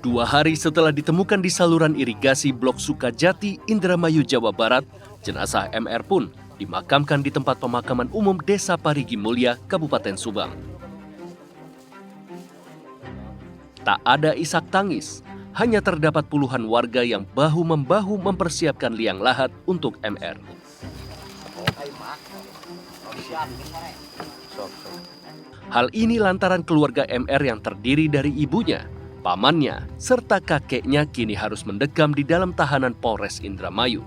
Dua hari setelah ditemukan di saluran irigasi Blok Sukajati, Indramayu, Jawa Barat, jenazah MR pun dimakamkan di tempat pemakaman umum Desa Parigi Mulya, Kabupaten Subang. Tak ada isak tangis, hanya terdapat puluhan warga yang bahu-membahu mempersiapkan liang lahat untuk MR. Hal ini lantaran keluarga MR yang terdiri dari ibunya, pamannya, serta kakeknya kini harus mendekam di dalam tahanan Polres Indramayu.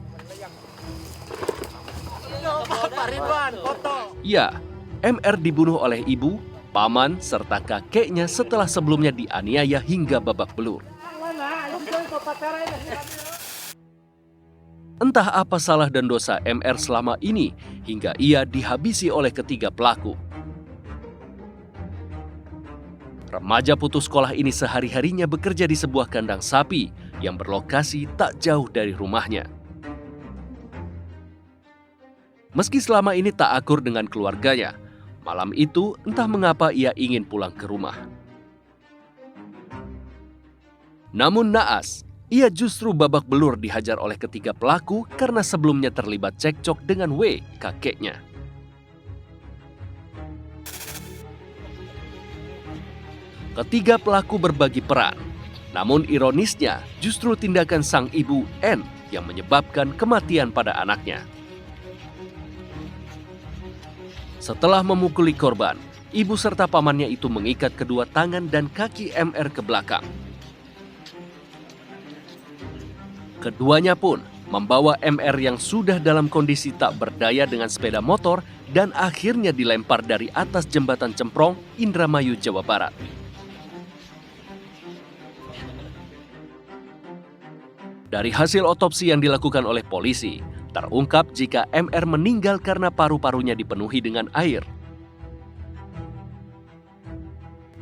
Ya, MR dibunuh oleh ibu, paman, serta kakeknya setelah sebelumnya dianiaya hingga babak belur. Entah apa salah dan dosa MR selama ini hingga ia dihabisi oleh ketiga pelaku. Remaja putus sekolah ini sehari-harinya bekerja di sebuah kandang sapi yang berlokasi tak jauh dari rumahnya. Meski selama ini tak akur dengan keluarganya, malam itu entah mengapa ia ingin pulang ke rumah. Namun naas, ia justru babak belur dihajar oleh ketiga pelaku karena sebelumnya terlibat cekcok dengan W, kakeknya. Ketiga pelaku berbagi peran, namun ironisnya justru tindakan sang ibu N yang menyebabkan kematian pada anaknya. Setelah memukuli korban, ibu serta pamannya itu mengikat kedua tangan dan kaki MR ke belakang. Keduanya pun membawa MR yang sudah dalam kondisi tak berdaya dengan sepeda motor dan akhirnya dilempar dari atas jembatan Cemprong, Indramayu, Jawa Barat. Dari hasil otopsi yang dilakukan oleh polisi, terungkap jika MR meninggal karena paru-parunya dipenuhi dengan air.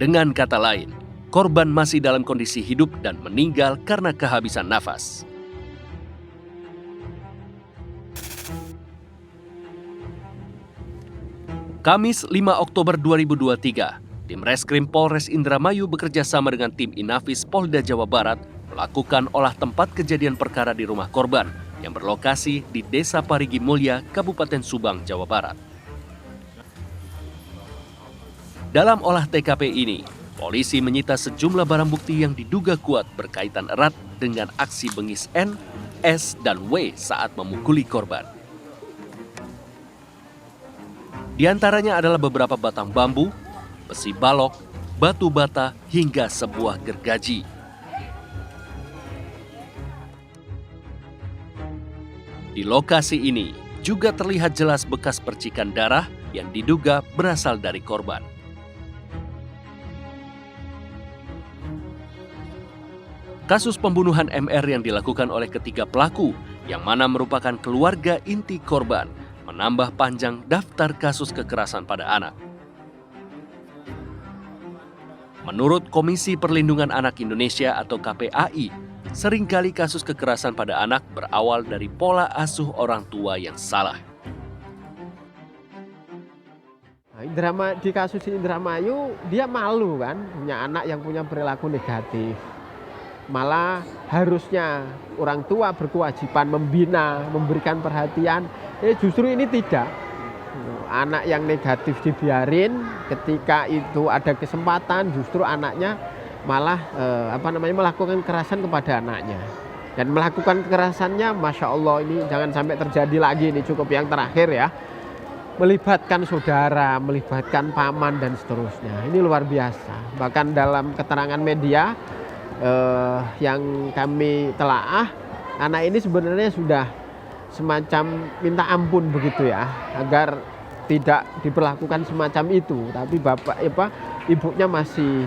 Dengan kata lain, korban masih dalam kondisi hidup dan meninggal karena kehabisan nafas. Kamis 5 Oktober 2023, tim Reskrim Polres Indramayu bekerja sama dengan tim Inafis Polda Jawa Barat melakukan olah tempat kejadian perkara di rumah korban yang berlokasi di Desa Parigi Mulya, Kabupaten Subang, Jawa Barat. Dalam olah TKP ini, polisi menyita sejumlah barang bukti yang diduga kuat berkaitan erat dengan aksi bengis N, S, dan W saat memukuli korban. Di antaranya adalah beberapa batang bambu, besi balok, batu bata, hingga sebuah gergaji. Di lokasi ini juga terlihat jelas bekas percikan darah yang diduga berasal dari korban. Kasus pembunuhan MR yang dilakukan oleh ketiga pelaku, yang mana merupakan keluarga inti korban, menambah panjang daftar kasus kekerasan pada anak. Menurut Komisi Perlindungan Anak Indonesia atau KPAI, seringkali kasus kekerasan pada anak berawal dari pola asuh orang tua yang salah. Di kasus Indramayu, dia malu kan, punya anak yang punya perilaku negatif. Malah harusnya orang tua berkewajiban membina, memberikan perhatian. Justru ini tidak. Anak yang negatif dibiarin, ketika itu ada kesempatan justru anaknya malah melakukan kekerasan kepada anaknya. Dan melakukan kekerasannya, Masya Allah, ini jangan sampai terjadi lagi, ini cukup yang terakhir ya. Melibatkan saudara, melibatkan paman dan seterusnya. Ini luar biasa. Bahkan dalam keterangan media yang kami telaah, anak ini sebenarnya sudah semacam minta ampun begitu ya, agar tidak diperlakukan semacam itu. Tapi ibunya masih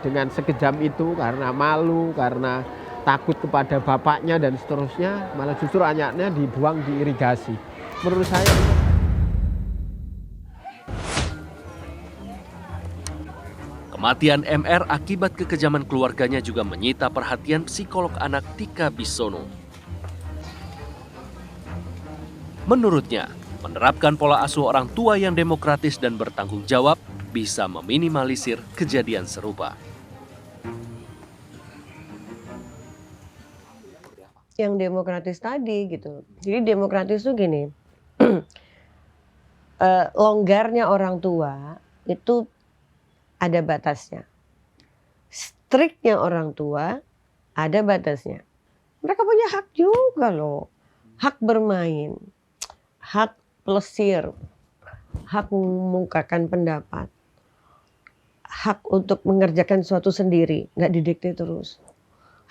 dengan sekejam itu karena malu, karena takut kepada bapaknya dan seterusnya, malah justru anaknya dibuang di irigasi. Menurut saya kematian MR akibat kekejaman keluarganya juga menyita perhatian psikolog anak Tika Bisono. Menurutnya, menerapkan pola asuh orang tua yang demokratis dan bertanggung jawab bisa meminimalisir kejadian serupa. Yang demokratis tadi gitu. Jadi demokratis tuh gini, longgarnya orang tua itu ada batasnya. Striknya orang tua ada batasnya. Mereka punya hak juga loh. Hak bermain, hak plesir, hak mengungkapkan pendapat, hak untuk mengerjakan sesuatu sendiri, nggak didikte terus.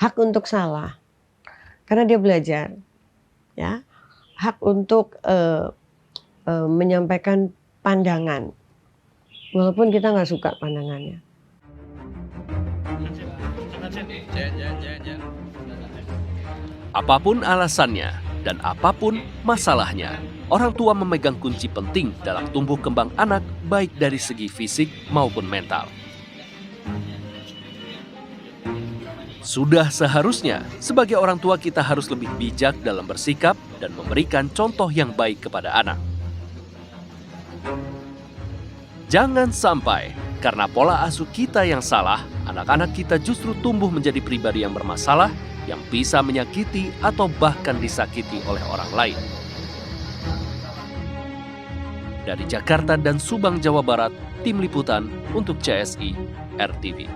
Hak untuk salah, karena dia belajar, ya. Hak untuk menyampaikan pandangan, walaupun kita nggak suka pandangannya. Apapun alasannya dan apapun masalahnya, orang tua memegang kunci penting dalam tumbuh kembang anak baik dari segi fisik maupun mental. Sudah seharusnya sebagai orang tua kita harus lebih bijak dalam bersikap dan memberikan contoh yang baik kepada anak. Jangan sampai karena pola asuh kita yang salah, anak-anak kita justru tumbuh menjadi pribadi yang bermasalah, yang bisa menyakiti atau bahkan disakiti oleh orang lain. Dari Jakarta dan Subang, Jawa Barat, Tim Liputan untuk CSI RTV.